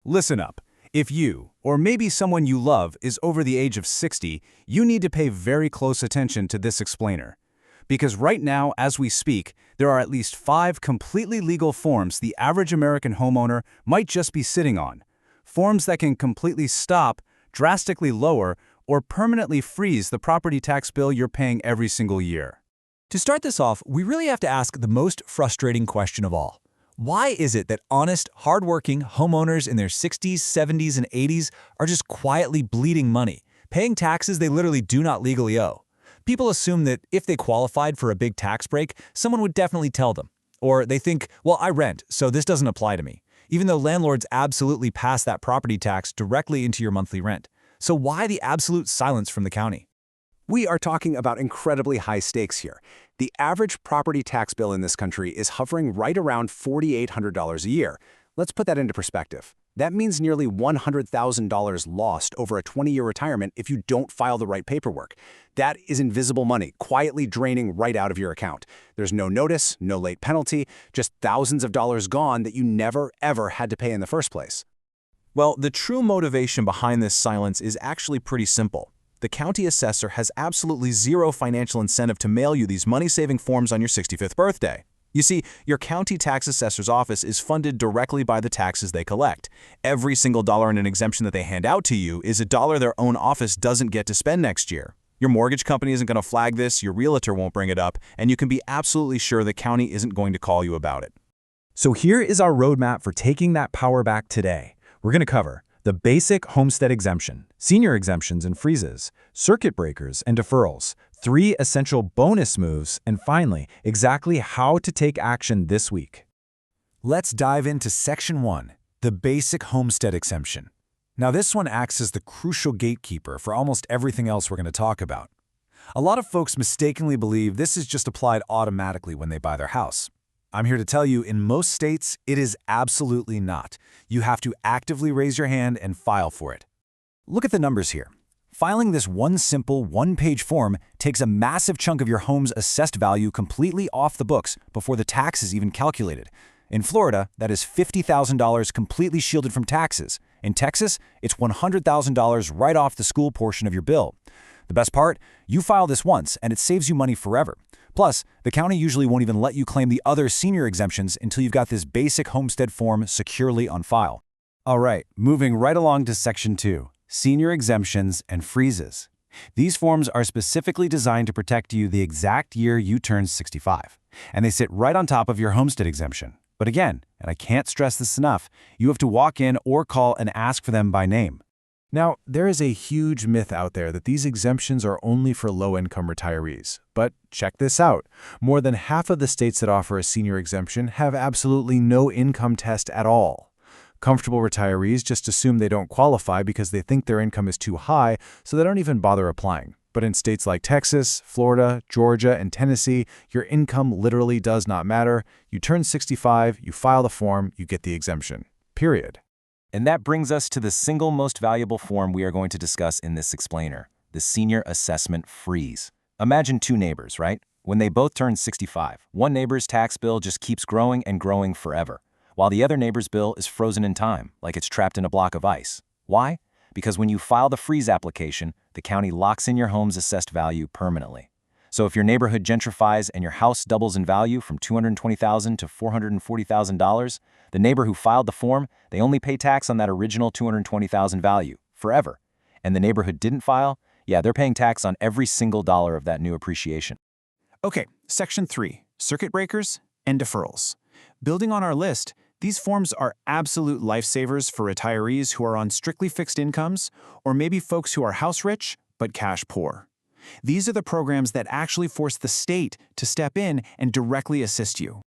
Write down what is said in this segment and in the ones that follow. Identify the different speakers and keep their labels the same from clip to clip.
Speaker 1: Listen up. If you, or maybe someone you love, is over the age of 60, you need to pay very close attention to this explainer. Because right now, as we speak, there are at least 5 completely legal forms the average American homeowner might just be sitting on. Forms that can completely stop, drastically lower, or permanently freeze the property tax bill you're paying every single year.
Speaker 2: To start this off, we really have to ask the most frustrating question of all. Why is it that honest, hardworking homeowners in their 60s, 70s, and 80s are just quietly bleeding money, paying taxes they literally do not legally owe? People assume that if they qualified for a big tax break, someone would definitely tell them. Or they think, well, I rent, so this doesn't apply to me, even though landlords absolutely pass that property tax directly into your monthly rent. So why the absolute silence from the county?
Speaker 3: We are talking about incredibly high stakes here. The average property tax bill in this country is hovering right around $4,800 a year. Let's put that into perspective. That means nearly $100,000 lost over a 20-year retirement if you don't file the right paperwork. That is invisible money, quietly draining right out of your account. There's no notice, no late penalty, just thousands of dollars gone that you never, ever had to pay in the first place.
Speaker 4: Well, the true motivation behind this silence is actually pretty simple. The county assessor has absolutely zero financial incentive to mail you these money-saving forms on your 65th birthday. You see, your county tax assessor's office is funded directly by the taxes they collect. Every single dollar in an exemption that they hand out to you is a dollar their own office doesn't get to spend next year. Your mortgage company isn't going to flag this, your realtor won't bring it up, and you can be absolutely sure the county isn't going to call you about it.
Speaker 2: So here is our roadmap for taking that power back today. We're going to cover the basic homestead exemption, senior exemptions and freezes, circuit breakers and deferrals, 3 essential bonus moves, and finally, exactly how to take action this week.
Speaker 1: Let's dive into Section 1, the basic homestead exemption. Now, this one acts as the crucial gatekeeper for almost everything else we're going to talk about. A lot of folks mistakenly believe this is just applied automatically when they buy their house. I'm here to tell you, in most states, it is absolutely not. You have to actively raise your hand and file for it. Look at the numbers here. Filing this one simple, one-page form takes a massive chunk of your home's assessed value completely off the books before the tax is even calculated. In Florida, that is $50,000 completely shielded from taxes. In Texas, it's $100,000 right off the school portion of your bill. The best part? You file this once, and it saves you money forever. Plus, the county usually won't even let you claim the other senior exemptions until you've got this basic homestead form securely on file. All right, moving right along to Section 2, senior exemptions and freezes. These forms are specifically designed to protect you the exact year you turn 65, and they sit right on top of your homestead exemption. But again, and I can't stress this enough, you have to walk in or call and ask for them by name. Now, there is a huge myth out there that these exemptions are only for low-income retirees. But check this out. More than half of the states that offer a senior exemption have absolutely no income test at all. Comfortable retirees just assume they don't qualify because they think their income is too high, so they don't even bother applying. But in states like Texas, Florida, Georgia, and Tennessee, your income literally does not matter. You turn 65, you file the form, you get the exemption. Period.
Speaker 4: And that brings us to the single most valuable form we are going to discuss in this explainer, the Senior Assessment Freeze. Imagine 2 neighbors, right? When they both turn 65, one neighbor's tax bill just keeps growing and growing forever, while the other neighbor's bill is frozen in time, like it's trapped in a block of ice. Why? Because when you file the freeze application, the county locks in your home's assessed value permanently. So if your neighborhood gentrifies and your house doubles in value from $220,000 to $440,000, the neighbor who filed the form, they only pay tax on that original $220,000 value, forever. And the neighbor who didn't file, yeah, they're paying tax on every single dollar of that new appreciation.
Speaker 1: Okay, Section 3, circuit breakers and deferrals. Building on our list, these forms are absolute lifesavers for retirees who are on strictly fixed incomes, or maybe folks who are house rich but cash poor. These are the programs that actually force the state to step in and directly assist you.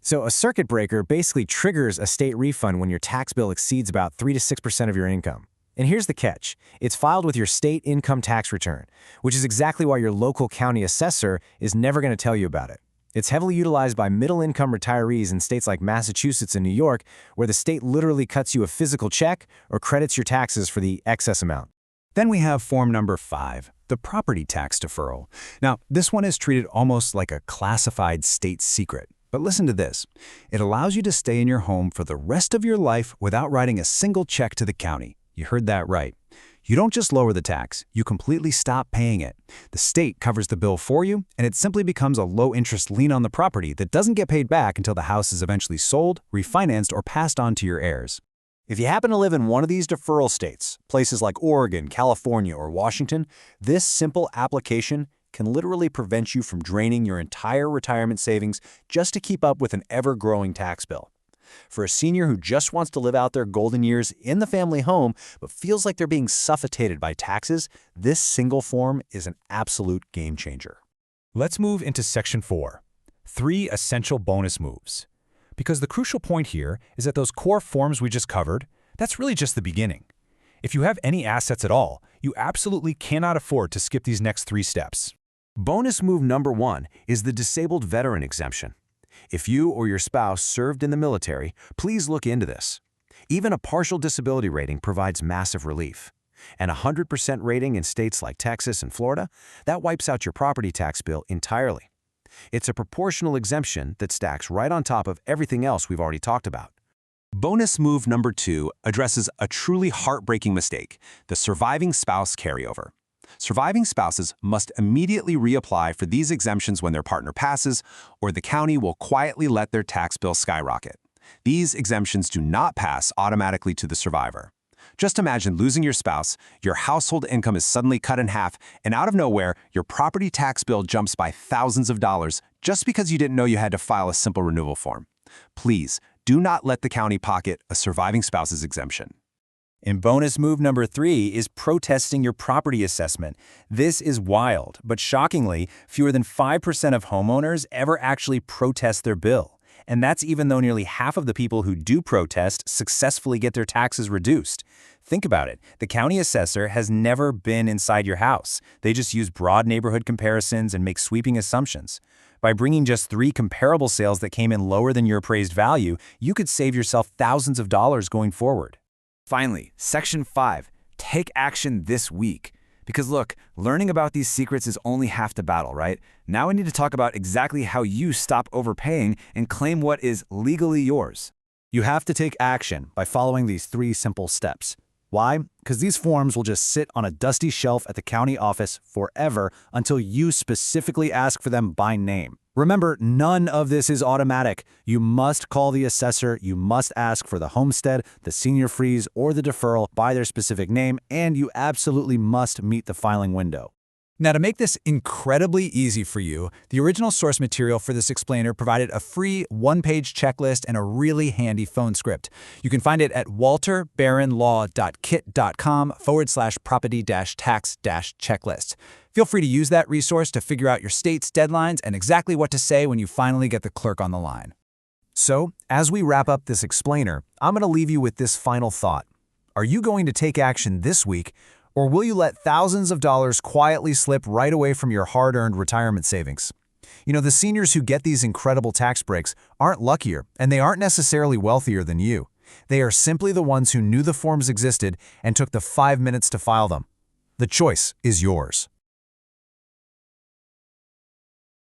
Speaker 1: So a circuit breaker basically triggers a state refund when your tax bill exceeds about 3 to 6% of your income. And here's the catch. It's filed with your state income tax return, which is exactly why your local county assessor is never going to tell you about it. It's heavily utilized by middle-income retirees in states like Massachusetts and New York, where the state literally cuts you a physical check or credits your taxes for the excess amount. Then we have form number 5, the property tax deferral. Now, this one is treated almost like a classified state secret,
Speaker 3: But listen to this. It allows you to stay in your home for the rest of your life without writing a single check to the county. You heard that right. You don't just lower the tax, you completely stop paying it. The state covers the bill for you, and it simply becomes a low-interest lien on the property that doesn't get paid back until the house is eventually sold, refinanced, or passed on to your heirs.
Speaker 1: If you happen to live in one of these deferral states, places like Oregon, California, or Washington, this simple application can literally prevent you from draining your entire retirement savings just to keep up with an ever-growing tax bill. For a senior who just wants to live out their golden years in the family home but feels like they're being suffocated by taxes, this single form is an absolute game changer.
Speaker 2: Let's move into Section 4, 3 essential bonus moves. Because the crucial point here is that those core forms we just covered, that's really just the beginning. If you have any assets at all, you absolutely cannot afford to skip these next 3 steps.
Speaker 4: Bonus move number 1 is the disabled veteran exemption. If you or your spouse served in the military, please look into this. Even a partial disability rating provides massive relief. And a 100% rating in states like Texas and Florida, that wipes out your property tax bill entirely. It's a proportional exemption that stacks right on top of everything else we've already talked about. Bonus move number 2 addresses a truly heartbreaking mistake, the surviving spouse carryover. Surviving spouses must immediately reapply for these exemptions when their partner passes, or the county will quietly let their tax bill skyrocket. These exemptions do not pass automatically to the survivor. Just imagine losing your spouse, your household income is suddenly cut in half, and out of nowhere, your property tax bill jumps by thousands of dollars just because you didn't know you had to file a simple renewal form. Please, do not let the county pocket a surviving spouse's exemption.
Speaker 2: And bonus move number 3 is protesting your property assessment. This is wild, but shockingly, fewer than 5% of homeowners ever actually protest their bill. And that's even though nearly half of the people who do protest successfully get their taxes reduced. Think about it. The county assessor has never been inside your house. They just use broad neighborhood comparisons and make sweeping assumptions. By bringing just 3 comparable sales that came in lower than your appraised value, you could save yourself thousands of dollars going forward.
Speaker 5: Finally, Section 5, take action this week. Because look, learning about these secrets is only half the battle, right? Now we need to talk about exactly how you stop overpaying and claim what is legally yours.
Speaker 3: You have to take action by following these 3 simple steps. Why? Because these forms will just sit on a dusty shelf at the county office forever until you specifically ask for them by name. Remember, none of this is automatic. You must call the assessor, you must ask for the homestead, the senior freeze, or the deferral by their specific name, and you absolutely must meet the filing window.
Speaker 2: Now, to make this incredibly easy for you, the original source material for this explainer provided a free 1-page checklist and a really handy phone script. You can find it at walterbaronlaw.kit.com/property-tax-checklist. Feel free to use that resource to figure out your state's deadlines and exactly what to say when you finally get the clerk on the line.
Speaker 3: So, as we wrap up this explainer, I'm going to leave you with this final thought. Are you going to take action this week, or will you let thousands of dollars quietly slip right away from your hard-earned retirement savings? You know, the seniors who get these incredible tax breaks aren't luckier, and they aren't necessarily wealthier than you. They are simply the ones who knew the forms existed and took the 5 minutes to file them. The choice is yours.